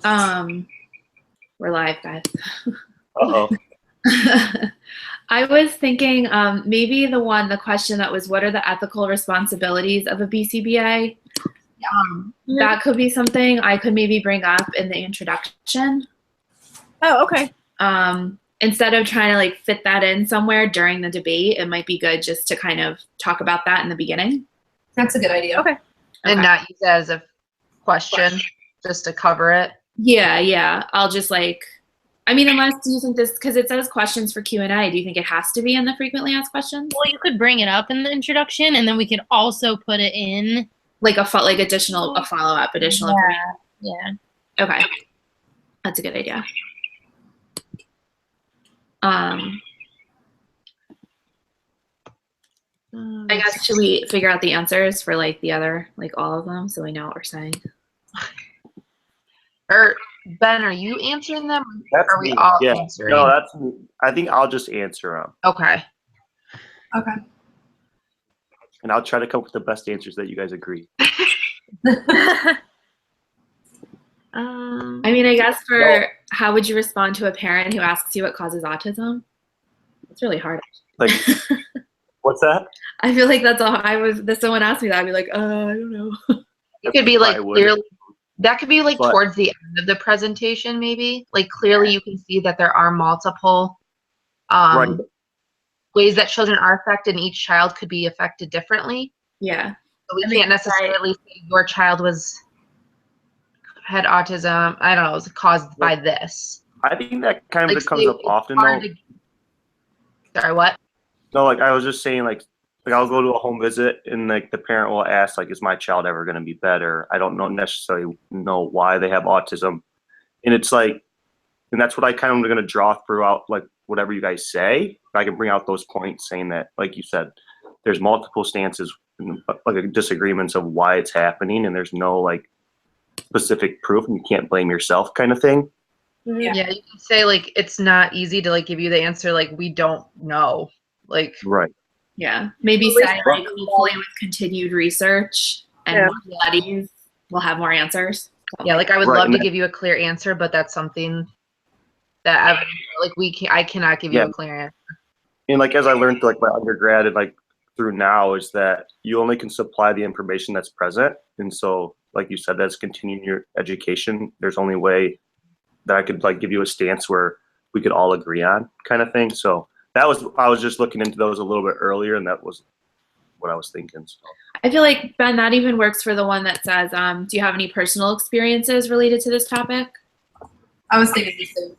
We're live, guys. Uh-oh. I was thinking maybe the question that was, what are the ethical responsibilities of a BCBA? That could be something I could maybe bring up in the introduction. Oh, okay. Instead of trying to like fit that in somewhere during the debate, it might be good just to kind of talk about that in the beginning. That's a good idea. Okay. And not use it as a question, just to cover it. Yeah. I'll just like, I mean, unless you think this, because it says questions for Q&A, do you think it has to be in the frequently asked questions? Well, you could bring it up in the introduction, and then we could also put it in. Like a follow-up, additional information. Yeah. Okay. That's a good idea. I guess, should we figure out the answers for like the other, like all of them, so we know what we're saying? Or Ben, are you answering them? That's or are we me. all Yeah. answering? No, that's me. I think I'll just answer them. Okay. Okay. And I'll try to come up with the best answers that you guys agree. I mean, I guess for how would you respond to a parent who asks you what causes autism? It's really hard. Like, what's that? I feel like that's all if someone asked me that, I'd be like, I don't know. It could be like clearly, that could be like But- towards the end of the presentation, maybe. Like clearly you can see that there are multiple Right. ways that children are affected, and each child could be affected differently. Yeah. So we can't necessarily say your child had autism, I don't know, was caused by this. I think that kind of Like, comes say up it's often, hard though. Sorry, what? No, like I was just saying, like I'll go to a home visit and like the parent will ask, like, is my child ever going to be better? I don't necessarily know why they have autism. And it's like, and that's what I kind of going to draw throughout, like whatever you guys say. I can bring out those points saying that, like you said, there's multiple stances, like disagreements of why it's happening, and there's no like specific proof, and you can't blame yourself kind of thing. Yeah, you can say like it's not easy to like give you the answer, like we don't know. Like Right. Yeah. Maybe say like hopefully with continued research and more studies, we'll have more answers. yeah, like I would Right, love and to then- give you a clear answer, but that's something that I cannot give you Yeah. a clear answer. And like as I learned through like my undergrad and like through now is that you only can supply the information that's present. And so like you said, that's continuing your education. There's only way that I could like give you a stance where we could all agree on kind of thing. So I was just looking into those a little bit earlier, and that was what I was thinking. So. I feel like, Ben, that even works for the one that says, do you have any personal experiences related to this topic? I was thinking the same.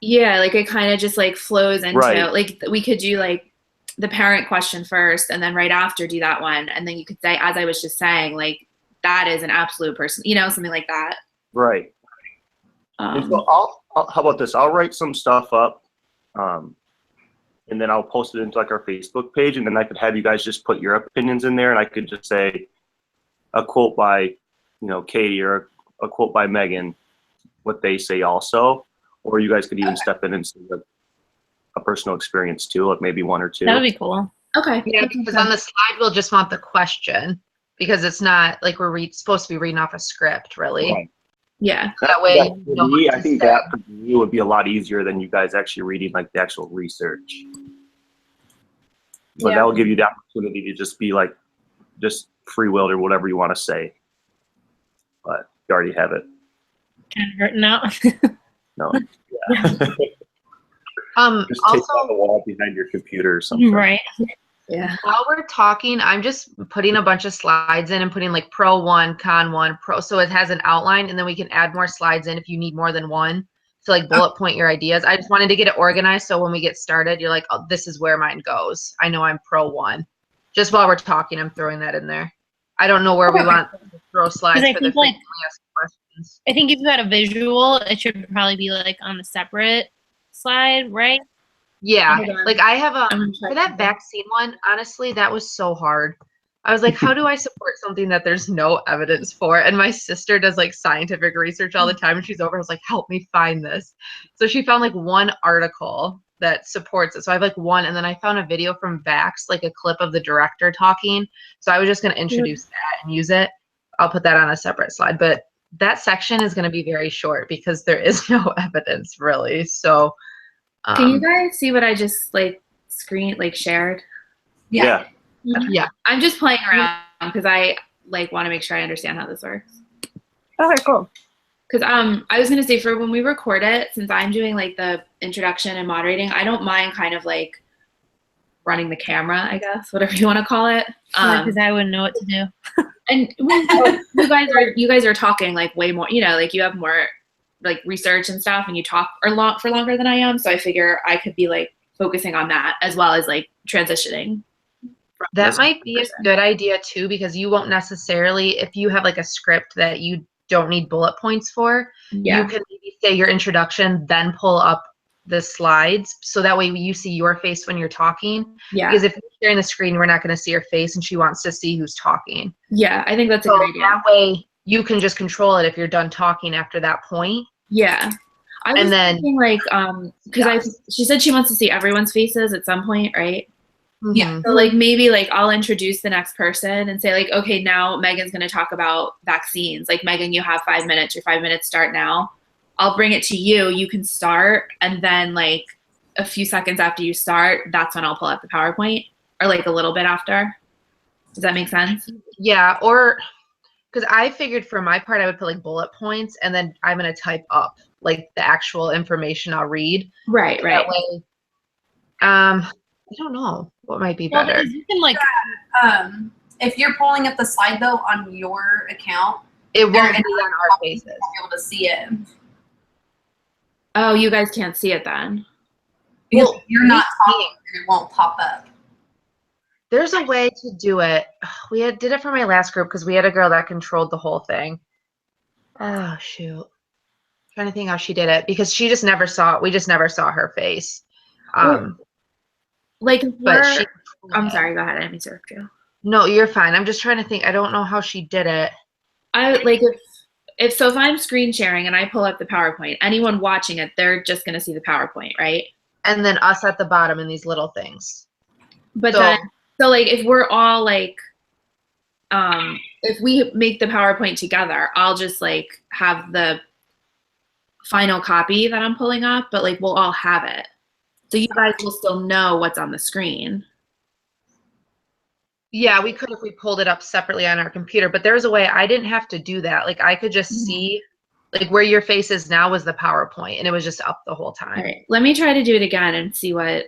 Yeah, like it kind of just like flows into Right. like we could do like the parent question first and then right after do that one. And then you could say, as I was just saying, like that is an absolute person, something like that. Right. And so I'll how about this? I'll write some stuff up, and then I'll post it into like our Facebook page, and then I could have you guys just put your opinions in there, and I could just say a quote by, Katie or a quote by Megan, what they say also, or you guys could even step in and say like a personal experience too, like maybe one or two. That would be cool. Okay. Yeah, because on the slide we'll just want the question, because it's not like we're supposed to be reading off a script, really. Right. Yeah. That way, Yeah, you know for me, what I to think say. that for me would be a lot easier than you guys actually reading like the actual research. But that will give you the opportunity to just be like, just free-willed or whatever you want to say. But you already have it. Kind of hurting out. No. Yeah. Just take Also, down the wall behind your computer or something. Right. Yeah. while we're talking, I'm just putting a bunch of slides in and putting like pro one, con one, pro, so it has an outline, and then we can add more slides in if you need more than one to like bullet point your ideas. I just wanted to get it organized so when we get started, you're like, oh, this is where mine goes. I know I'm pro one. Just while we're talking, I'm throwing that in there. I don't know where we want to throw slides 'Cause I for the think, like, frequently asked questions. I think if you had a visual, it should probably be like on a separate slide, right? Yeah, Hold on. like I have I'm gonna for check that something. vaccine one, honestly, that was so hard. I was like, how do I support something that there's no evidence for? And my sister does like scientific research all the time, and she's over. I was like, help me find this. So she found like one article that supports it. So I have like one, and then I found a video from Vax, like a clip of the director talking. So I was just gonna introduce that and use it. I'll put that on a separate slide. But that section is going to be very short because there is no evidence really. So, Can you um, guys see what I just like shared? Yeah. yeah. I'm just playing around because I like want to make sure I understand how this works. Okay, cool. Because I was gonna say for when we record it, since I'm doing like the introduction and moderating, I don't mind kind of like running the camera, I guess, whatever you want to call it. Because I wouldn't know what to do. And when you guys are talking like way more, you know, like you have more like research and stuff, and you talk for longer than I am. So I figure I could be like focusing on that as well as like transitioning. That might be a good idea too, because you won't necessarily, if you have like a script that you don't need bullet points for, you can maybe say your introduction, then pull up the slides. So that way you see your face when you're talking. Yeah. Because if you're sharing the screen, we're not going to see your face and she wants to see who's talking. Yeah, I think that's a So good idea. that way you can just control it if you're done talking after that point. Yeah. I was And then- thinking like, because she said she wants to see everyone's faces at some point, right? Yeah. Mhm. So like maybe like I'll introduce the next person and say like, okay, now Megan's going to talk about vaccines. Like Megan, you have 5 minutes. Your 5 minutes start now. I'll bring it to you. You can start, and then like a few seconds after you start, that's when I'll pull up the PowerPoint, or like a little bit after. Does that make sense? Yeah, or because I figured for my part I would put like bullet points and then I'm going to type up like the actual information I'll read. Right. That way, I don't know what might be Well, better. because you can like If you're pulling up the slide though on your account, It won't They're be on our you faces. won't be able to see it Oh, you guys can't see it then. because Well, if you're not we talking, it won't pop up. There's a way to do it. Did it for my last group because we had a girl that controlled the whole thing. Oh shoot. Trying to think how she did it because she just never saw it. We just never saw her face. Like, But she I'm sorry. Go ahead. I didn't mean to interrupt you. No, you're fine. I'm just trying to think. I don't know how she did it. I like if I'm screen sharing and I pull up the PowerPoint, anyone watching it, they're just gonna see the PowerPoint, right? And then us at the bottom in these little things. But So- then, so like if we're all like, if we make the PowerPoint together, I'll just like have the final copy that I'm pulling up, but like we'll all have it. So you guys will still know what's on the screen. Yeah, we could if we pulled it up separately on our computer, but there was a way I didn't have to do that. Like I could just see like where your face is now was the PowerPoint and it was just up the whole time. All right, let me try to do it again and see what.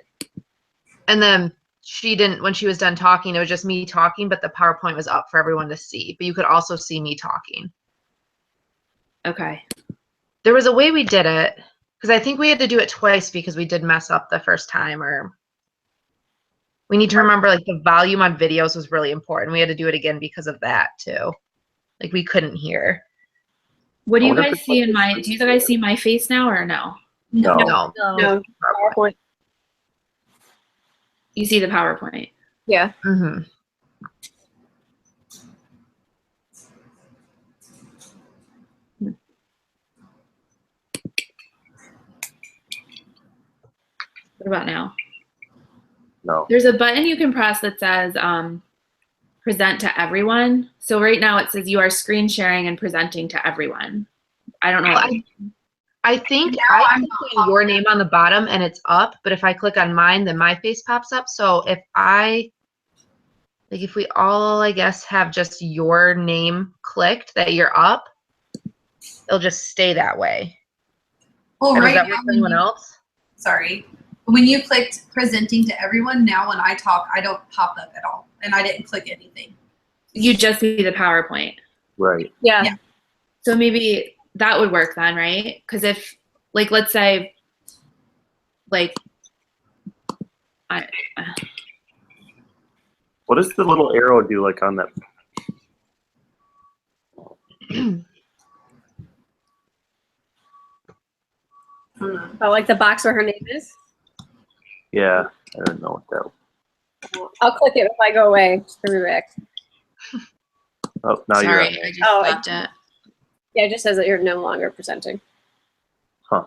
And then she didn't, when she was done talking, it was just me talking, but the PowerPoint was up for everyone to see. But you could also see me talking. Okay. There was a way we did it because I think we had to do it twice because we did mess up the first time, or we need to remember like the volume on videos was really important. We had to do it again because of that too. Like we couldn't hear. What do I you wonder if guys it's see like in my? Do you guys see my face now or no? No. No. no. PowerPoint. You see the PowerPoint. Yeah. Mm-hmm. What about now? No. There's a button you can press that says present to everyone. So right now it says you are screen sharing and presenting to everyone. I don't know. I think Now I I'm can not put your name on the bottom and it's up, but if I click on mine, then my face pops up. So if if we all, I guess, have just your name clicked that you're up, it'll just stay that way. Well, Or does right that now, work for anyone else? sorry. When you clicked presenting to everyone, now when I talk, I don't pop up at all. And I didn't click anything. You just see the PowerPoint. Right. Yeah. So maybe that would work then, right? Because if, like, let's say, like, What does the little arrow do like on that? Oh, like the box where her name is? Yeah, I don't know what that. I'll click it if I go away. Just bring me back. Oh, now you're on sorry, there. I just Oh, left it. Yeah, it just says that you're no longer presenting. Huh.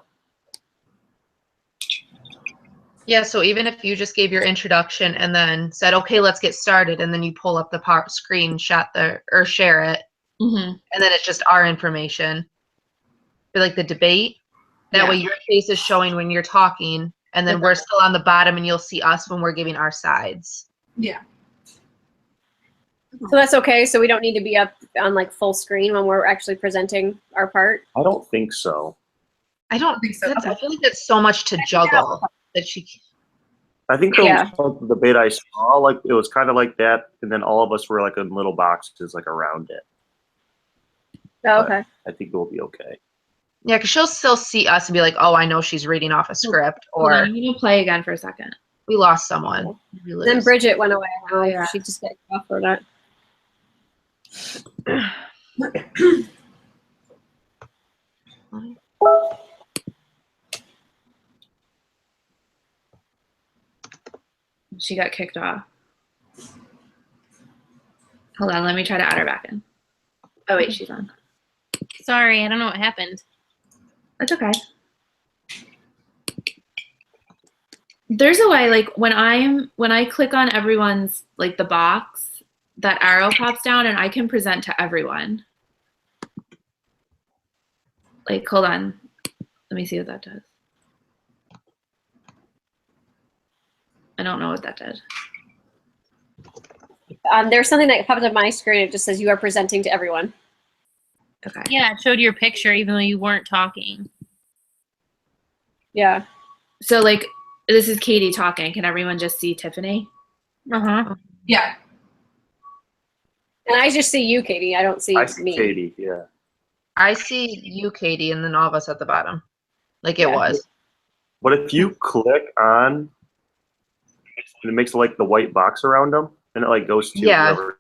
Yeah, so even if you just gave your introduction and then said, okay, let's get started, and then you pull up the screenshot or share it, Mm-hmm. and then it's just our information for like the debate. That Yeah. way your face is showing when you're talking, and then we're still on the bottom, and you'll see us when we're giving our sides. Yeah. So that's okay. So we don't need to be up on like full screen when we're actually presenting our part. I don't think so. I don't think so. I feel like that's so much to juggle that she. I think the Yeah. debate I saw, like it was kind of like that, and then all of us were like in little boxes like around it. Oh, okay. I think it will be okay. Yeah, because she'll still see us and be like, "Oh, I know she's reading off a script," Hold on, or I'm gonna play again for a second. "We lost someone." We Then lose. Bridget went away. Oh, yeah. She just got off or not. She got kicked off. Hold on, let me try to add her back in. Oh wait, she's on. Sorry, I don't know what happened. That's okay. There's a way, like when I click on everyone's like the box, that arrow pops down and I can present to everyone. Like, hold on. Let me see what that does. I don't know what that did. There's something that popped up on my screen. It just says you are presenting to everyone. Okay. Yeah, it showed your picture even though you weren't talking. Yeah. So like, this is Katie talking. Can everyone just see Tiffany? Uh-huh. Yeah. And I just see you, Katie. I don't see I see me. Katie. Yeah. I see you, Katie, and then all of us at the bottom, like it Yeah. was. But if you click on, it makes like the white box around them, and it like goes to Yeah. whoever.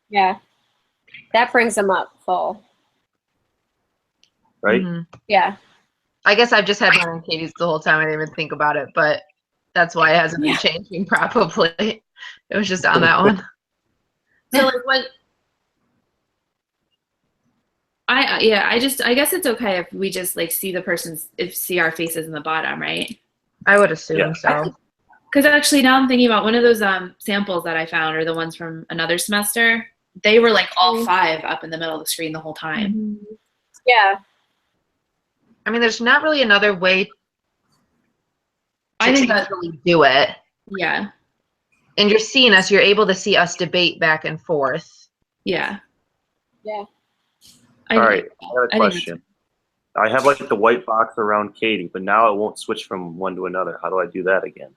Yeah. That brings them up full. Right? Mhm. Yeah. I guess I've just had mine and Katie's the whole time. I didn't even think about it, but that's why it hasn't been changing. Probably it was just on that one. So like what? I guess it's okay if we just like see the person's see our faces in the bottom, right? I would assume Yeah. so. Because actually now I'm thinking about one of those samples that I found, or the ones from another semester. They were like all 5 up in the middle of the screen the whole time. Yeah. I mean, there's not really another way to I think that easily do it. yeah, And you're seeing us. You're able to see us debate back and forth. yeah. Yeah. I All think- right. I have a I think question. I have like the white box around Katie, but now it won't switch from one to another. How do I do that again?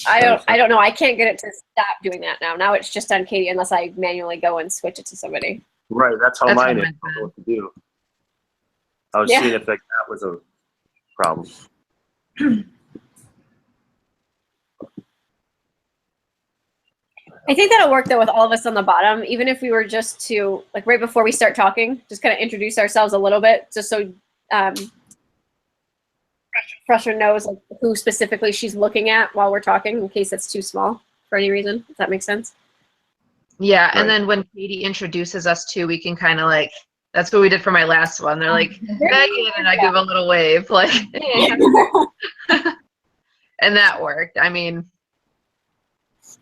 I don't know. I can't get it to stop doing that now. Now it's just on Katie unless I manually go and switch it to somebody. Right. That's how That's mine how is. mine I don't know what to do. I was Yeah. seeing if like, that was a problem. I think that'll work though with all of us on the bottom, even if we were just to like right before we start talking, just kind of introduce ourselves a little bit, just so Fresher knows like, who specifically she's looking at while we're talking, in case it's too small for any reason. If that makes sense. Yeah, Right. and then when Katie introduces us too, we can kind of like. That's what we did for my last one. They're like, Megan, and I give a little wave, like, hey. And that worked. I mean,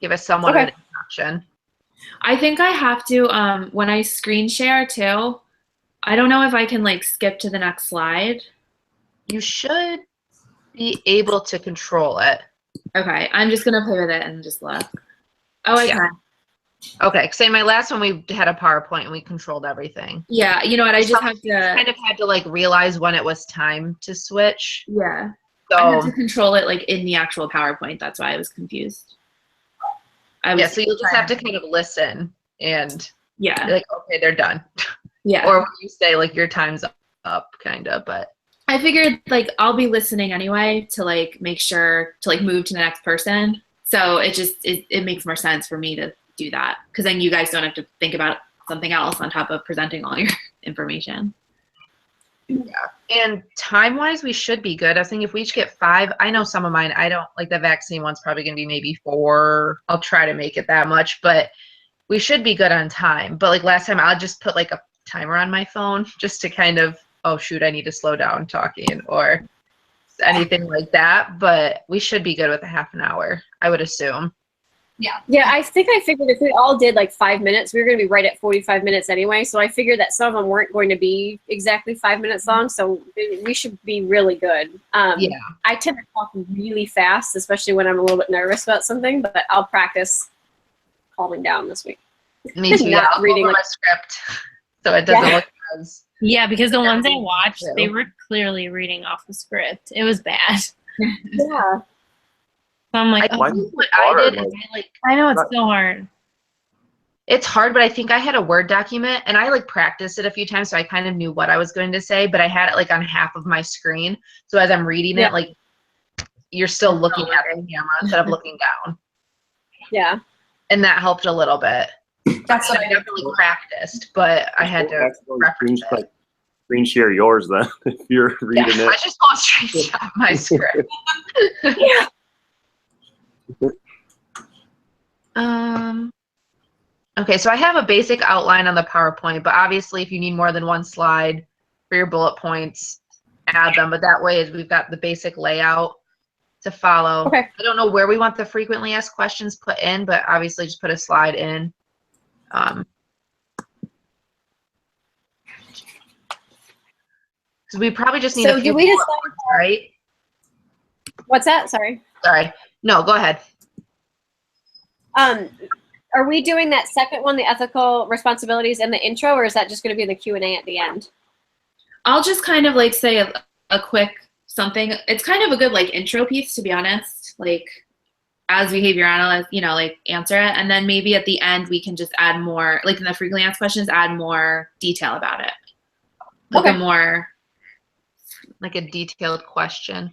give us somewhat of an introduction. I think I have to when I screen share too. I don't know if I can like skip to the next slide. You should be able to control it. Okay, I'm just gonna play with it and just look. Oh, I Yeah. can. Okay, say my last one, we had a PowerPoint and we controlled everything. Yeah, you know what? I just have to. Kind of had to like realize when it was time to switch. Yeah, I had So to control it like in the actual PowerPoint. That's why I was confused. yeah, so you'll just have to kind of listen and Yeah, be like, okay, they're done. yeah. Or when you say like your time's up, kind of. But I figured like I'll be listening anyway to like make sure to like move to the next person. So it makes more sense for me to do that because then you guys don't have to think about something else on top of presenting all your information. and time wise, we should be good. I think if we each get 5, I know some of mine. I don't like the vaccine one's probably gonna be maybe 4. I'll try to make it that much, but we should be good on time. But like last time, I'll just put like a timer on my phone just to kind of, oh shoot, I need to slow down talking or anything like that. But we should be good with a half an hour, I would assume. Yeah, I think I figured if we all did like 5 minutes, we were going to be right at 45 minutes anyway. So I figured that some of them weren't going to be exactly 5 minutes long. So we should be really good. Yeah. I tend to talk really fast, especially when I'm a little bit nervous about something, but I'll practice calming down this week. Me too. Not Yeah, I'll reading reading my script so it doesn't Yeah. look as. Yeah, because the ones I me watched, too. they were clearly reading off the script. It was bad. So Yeah. I'm like, Why oh, do you What think I hard? did is Like, I know it's so hard. it's hard, but I think I had a Word document and I like practiced it a few times, so I kind of knew what I was going to say, but I had it like on half of my screen. So as I'm reading Yeah. it, like you're still looking at the camera instead of looking down. Yeah. And that helped a little bit. That's what I I did. definitely practiced, but I had to accidentally reference it. screen share yours then if you're Yeah, reading I it. just go straight to my script. Okay, so I have a basic outline on the PowerPoint, but obviously if you need more than one slide for your bullet points, add them. But that way we've got the basic layout to follow. Okay. I don't know where we want the frequently asked questions put in, but obviously just put a slide in. Because we probably just need So a few do we bullet decide, points, right? what's that? Sorry. Sorry. No, go ahead. Are we doing that second one, the ethical responsibilities in the intro, or is that just going to be the Q&A at the end? I'll just kind of like say a quick something. It's kind of a good like intro piece, to be honest. Like as behavior analyst, you know, like answer it. And then maybe at the end we can just add more, like in the frequently asked questions, add more detail about it. Like Okay. a more, Like a detailed question.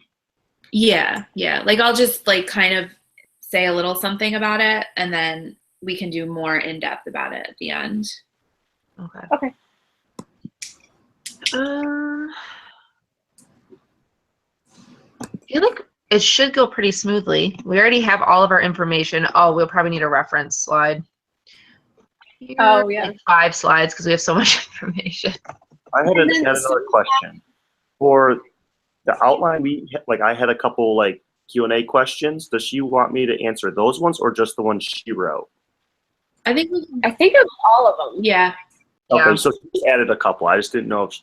yeah. Like I'll just like kind of say a little something about it and then we can do more in depth about it at the end. Okay. Okay. I feel like it should go pretty smoothly. We already have all of our information. Oh, we'll probably need a reference slide. Oh, yeah. Like 5 slides because we have so much information. I had, And then had another question. For the outline, I had a couple like Q&A questions. Does she want me to answer those ones or just the ones she wrote? I think we can, I think of all of them. yeah. Okay, Yeah. so she added a couple. I just didn't know if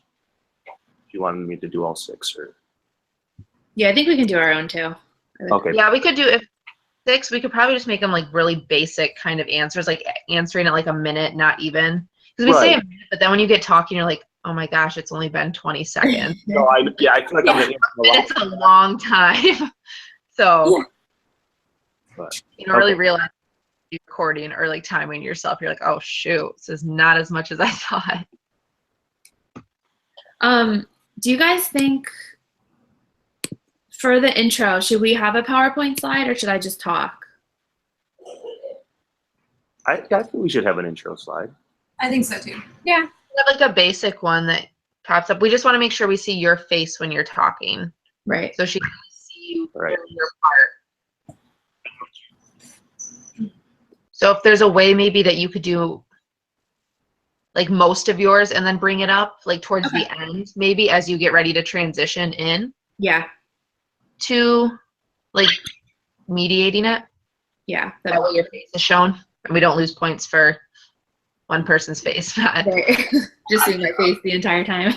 she wanted me to do all 6 or. Yeah, I think we can do our own too. Okay. Yeah, we could do, if 6, we could probably just make them like really basic kind of answers, like answering it like a minute, not even. Because we say a Right. minute, but then when you get talking, you're like, oh my gosh, it's only been 20 seconds. No, I feel like I'm gonna answer a lot. It's a long time. So, But, you don't really okay. realize you're recording or like timing yourself. You're like, oh shoot, this is not as much as I thought. Do you guys think for the intro, should we have a PowerPoint slide or should I just talk? I think we should have an intro slide. I think so too. Yeah. We have like a basic one that pops up. We just want to make sure we see your face when you're talking. Right. So she can see you Right. doing your part. So if there's a way maybe that you could do like most of yours and then bring it up like towards the end, maybe as you get ready to transition in Yeah. to like mediating it. Yeah. That way your face is shown and we don't lose points for one person's face. Not Right. Just seeing my face the entire time.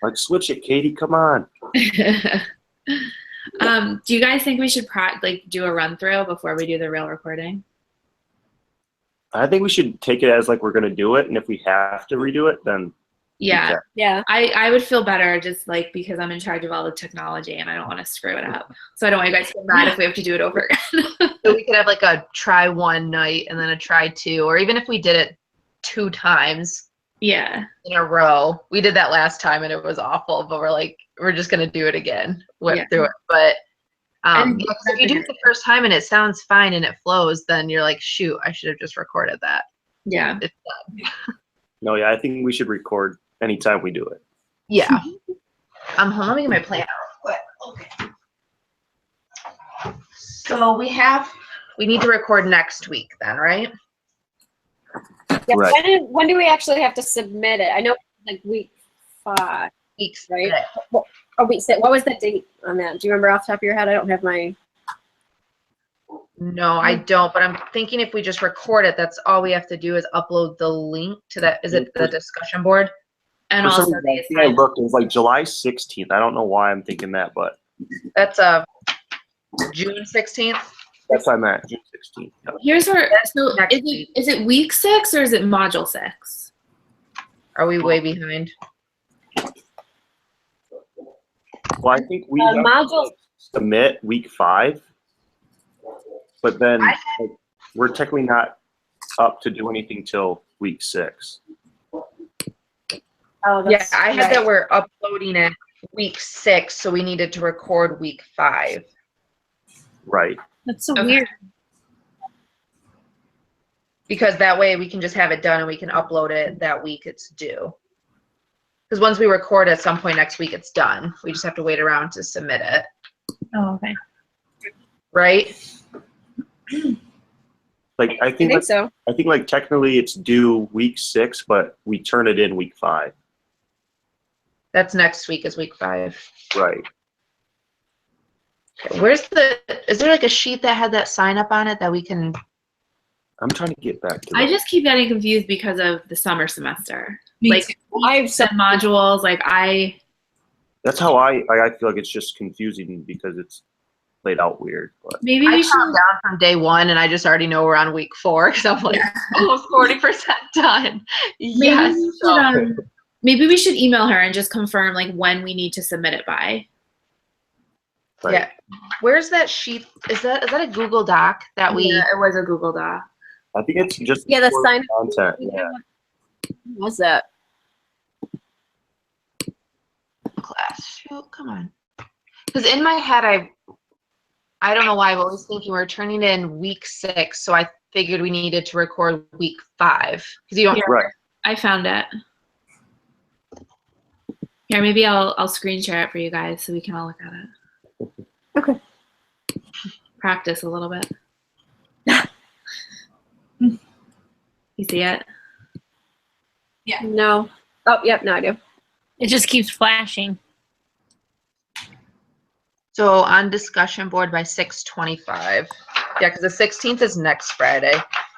Like, switch it, Katie. Come on. Do you guys think we should do a run through before we do the real recording? I think we should take it as like we're gonna do it, and if we have to redo it, then Yeah. okay. Yeah. I would feel better just like because I'm in charge of all the technology and I don't want to screw it up. So I don't want you guys to get mad if we have to do it over again. so we could have like a try one night and then a try 2, or even if we did it 2 times Yeah. in a row. We did that last time and it was awful, but we're like, we're just gonna do it again. Whip Yeah. through it. But I think yeah, 'cause if you do it the first time and it sounds fine and it flows, then you're like, shoot, I should have just recorded that. Yeah. It's done. No, yeah, I think we should record anytime we do it. Yeah. Let me get my plan out. Okay. So we need to record next week then, right? Yeah. Right. When do we actually have to submit it? I know like week 5, Weeks, right? Or week 6. What was the date on that? Do you remember off the top of your head? I don't have my. No, I don't, but I'm thinking if we just record it, that's all we have to do is upload the link to that. Is it the discussion board? And For some also reason, the I think I assignment. looked, it was like July 16th. I don't know why I'm thinking that, but That's June 16th. that's what I meant, June 16th. Yeah. Here's where, so next is week. it week 6 or is it module 6? Are we way behind? Well, I think we have Module, to submit week 5, but then like, we're technically not up to do anything till week 6. oh, Yeah, that's I had right. that we're uploading it week 6, so we needed to record week 5. Right. That's so Okay. weird. Because that way we can just have it done and we can upload it that week it's due. Because once we record at some point next week, it's done. We just have to wait around to submit it, Oh, okay. right? Like I think so. I think like technically it's due week 6, but we turn it in week 5. That's next week is week 5. Right. Okay, is there like a sheet that had that sign up on it that we can, I'm trying to get back to I that. just keep getting confused because of the summer semester. Me Like too. I've some modules, like That's how I feel like it's just confusing because it's laid out weird. But maybe I we count should. down from day 1 and I just already know we're on week 4 because I'm like almost 40% done. Maybe Yes. we so- should, maybe we should email her and just confirm like when we need to submit it by. right. Yeah. Where's that sheet? Is that a Google Doc that we? Yeah, it was a Google Doc. I think it's just Yeah, the for sign- content. Yeah. What's that? Class. Shoot, come on. Because in my head, I don't know why, I'm always thinking we're turning in week 6, so I figured we needed to record week 5. Because you don't. Yeah. Right. I found it. Here, maybe I'll screen share it for you guys so we can all look at it. Okay. Practice a little bit. You see it? No. Oh, yep, no, I do. It just keeps flashing. So on discussion board by 6:25. Yeah, because the 16th is next Friday,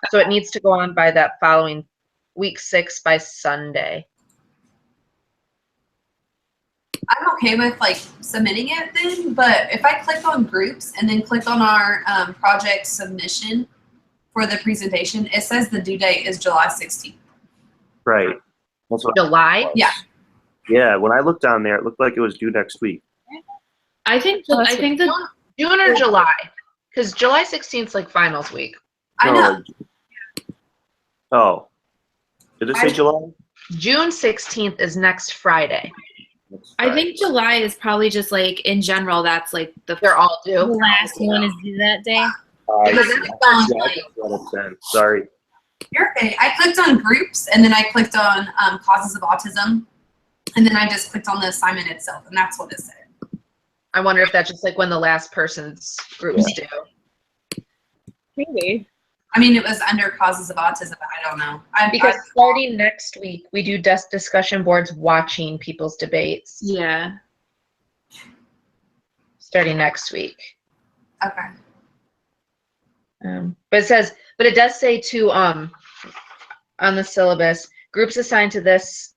so it needs to go on by that following week 6 by Sunday. I'm okay with like submitting it then, but if I click on groups and then click on our project submission for the presentation, it says the due date is July 16th. Right. That's what July? Yeah. Yeah. When I looked down there, it looked like it was due next week. I think Oh, that's I think that June or July? Because July 16th is like finals week. I No, know. like- oh. Did it say I- July? June 16th is next Friday. That's I right. think July is probably just like in general. That's like the They're all The due. last one is due that day. Because Yeah, it's on, I like, got it then. Sorry. you're okay. I clicked on groups and then I clicked on causes of autism, and then I just clicked on the assignment itself, and that's what it said. I wonder if that's just like when the last person's group's due. Maybe. I mean, it was under causes of autism, but I don't know. Because starting next week, we do discussion boards watching people's debates. yeah. Starting next week. Okay. But it does say to on the syllabus, groups assigned to this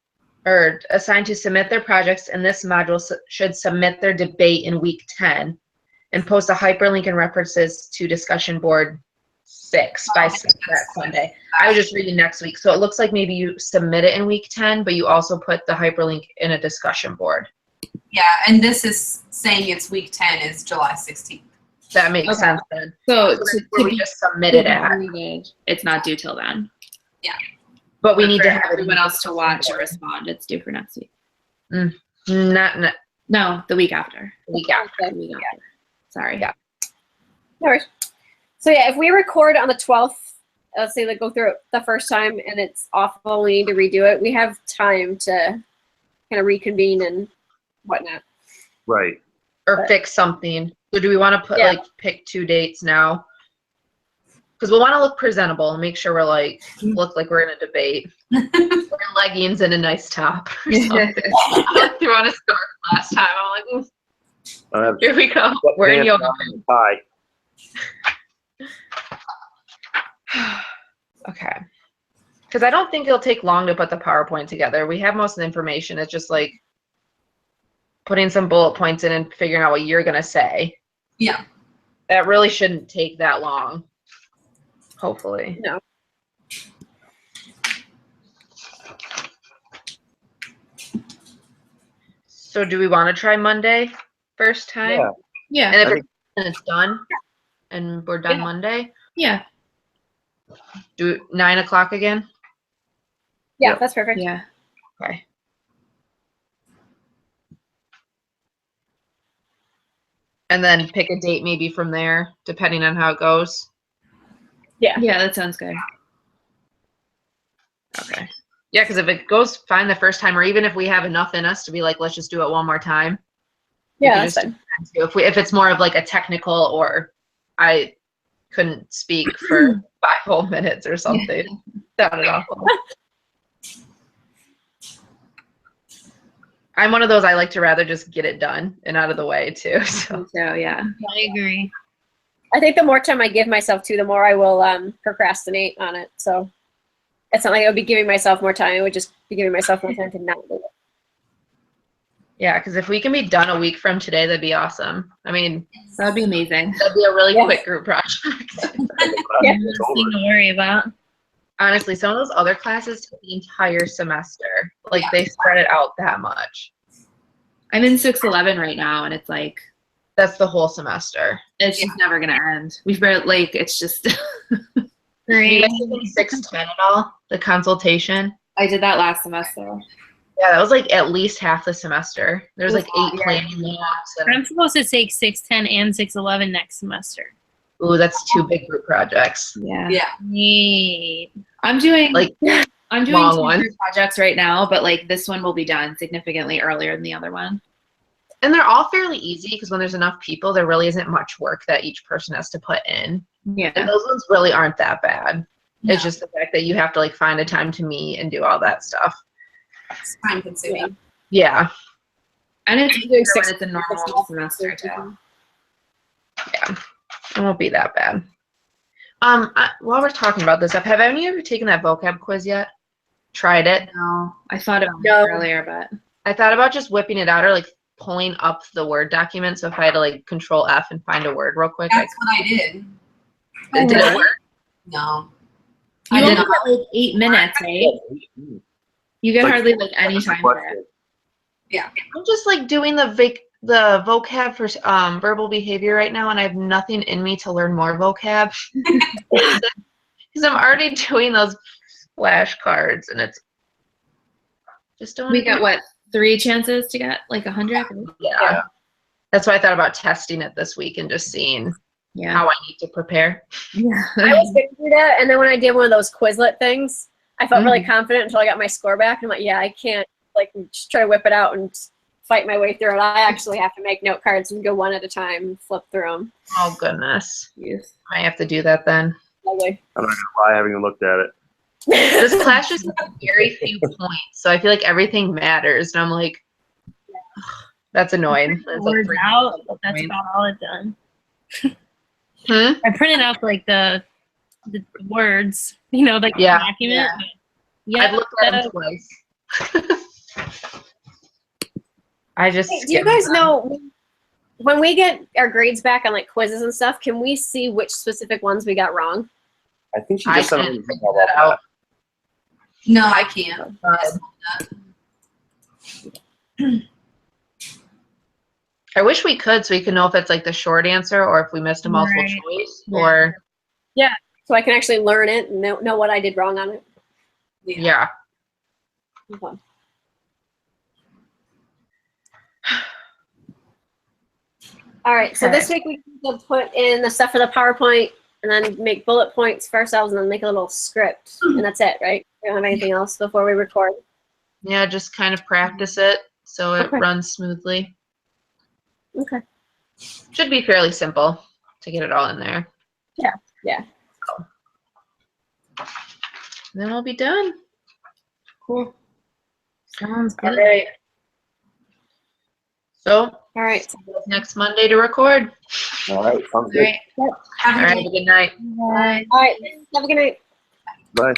or assigned to submit their projects in this module should submit their debate in week 10 and post a hyperlink and references to discussion board 6 by that Sunday. I was just reading next week. So it looks like maybe you submit it in week 10, but you also put the hyperlink in a discussion board. Yeah, and this is saying it's week 10 is July 16th. That makes Okay. sense then. So So that's to where we be just submitted it at. completed, it's not due till then. But we need For to have everyone else to watch and respond. It's due for next week. not No, the week after. week after. The week after. Sorry. Yeah. No worries. So yeah, if we record on the 12th, let's say like go through it the first time and it's awful, we need to redo it. We have time to kind of reconvene and whatnot. Right. Or fix something. So do we want to put Yeah. like pick 2 dates now? Because we want to look presentable and make sure we're like look like we're in a debate. Wearing leggings and a nice top or something. Threw on a scarf last time. I'm like, I have here we go. We're in yoga. Bye. Okay. Because I don't think it'll take long to put the PowerPoint together. We have most of the information. It's just like putting some bullet points in and figuring out what you're going to say. Yeah. That really shouldn't take that long. Hopefully. No. So do we want to try Monday first time? Yeah. Yeah. And if I think- it's done and we're done Yeah. Monday, Yeah. do 9 o'clock again? Yeah, Yep. that's perfect. Yeah. Okay. And then pick a date maybe from there, depending on how it goes. Yeah. Yeah, that sounds good. Okay. Yeah, because if it goes fine the first time, or even if we have enough in us to be like, let's just do it one more time. Yeah, can that's just fine. If it's more of like a technical, or I couldn't speak for 5 whole minutes or something. Sounded awful. I'm one of those, I like to rather just get it done and out of the way too. So So yeah. I agree. I think the more time I give myself to, the more I will procrastinate on it. So it's not like I would be giving myself more time. I would just be giving myself more time to not do it. yeah, because if we can be done a week from today, that'd be awesome. I mean, That'd be amazing. that'd be a really Yes. quick group project. Yeah. It's Nothing over. to worry about. Honestly, some of those other classes take the entire semester. Like Yeah. they spread it out that much. I'm in 611 right now, and it's like That's the whole semester. it's just never gonna end. We've barely like it's just. Do you Great. guys take 610 at all? The consultation? I did that last semester. Yeah, that was like at least half the semester. There's like 8 Yeah. planning labs. And, I'm supposed to take 610 and 611 next semester. ooh, that's 2 big group projects. Yeah. Yeah. Neat. I'm doing Like, I'm doing long 2 ones. group projects right now, but like this one will be done significantly earlier than the other one. and they're all fairly easy because when there's enough people, there really isn't much work that each person has to put in. Yeah. And those ones really aren't that bad. No. It's just the fact that you have to like find a time to meet and do all that stuff. It's time consuming. Yeah. And it's Doing easier when 6 it's a normal semester too. Yeah. It won't be that bad. While we're talking about this stuff, have any of you taken that vocab quiz yet? Tried it? No, I thought about No. it earlier, but I thought about just whipping it out or like pulling up the Word document. So if I had to like Control F and find a word real quick, That's what I did. did it work? No. you I only did get like 8 minutes, right? You get Like- hardly like any time for it. I'm just like doing the vocab for verbal behavior right now, and I have nothing in me to learn more vocab because I'm already doing those flashcards, and it's just don't. We get what 3 chances to get like 100? Yeah. That's why I thought about testing it this week and just seeing Yeah. how I need to prepare. I was going to do that, and then when I did one of those Quizlet things, I felt really confident until I got my score back. And I'm like, yeah, I can't like just try to whip it out and fight my way through it. I actually have to make note cards and go one at a time and flip through them. Oh goodness, Yes. I have to do that then. Lovely. I'm not gonna lie, I haven't even looked at it. This class just has very few points, so I feel like everything matters, and I'm like, that's annoying. It's like Words 3 out. points. That's about all I've done. Hmm? I printed out like the words, you know, like Yeah. the document. Yeah. Yeah. I've looked at them twice. I just. Hey, do you guys know when we get our grades back on like quizzes and stuff, can we see which specific ones we got wrong? I think she I just sent can't an figure email that about out. No, I can't. I wish we could, so we could know if it's like the short answer or if we missed a multiple Right. choice, Yeah. or So I can actually learn it and know what I did wrong on it. yeah. Okay. All right, so this week we can put in the stuff for the PowerPoint and then make bullet points for ourselves and then make a little script. And that's it, right? We don't have anything else before we record. Yeah, just kind of practice it so it Okay. runs smoothly. Okay. Should be fairly simple to get it all in there. Yeah. Then we'll be done. Cool. Sounds All good. right. So All right. next Monday to record. All right, sounds good. Great. Have All a right, good have a good night. Bye. All right. Have a good night. Bye.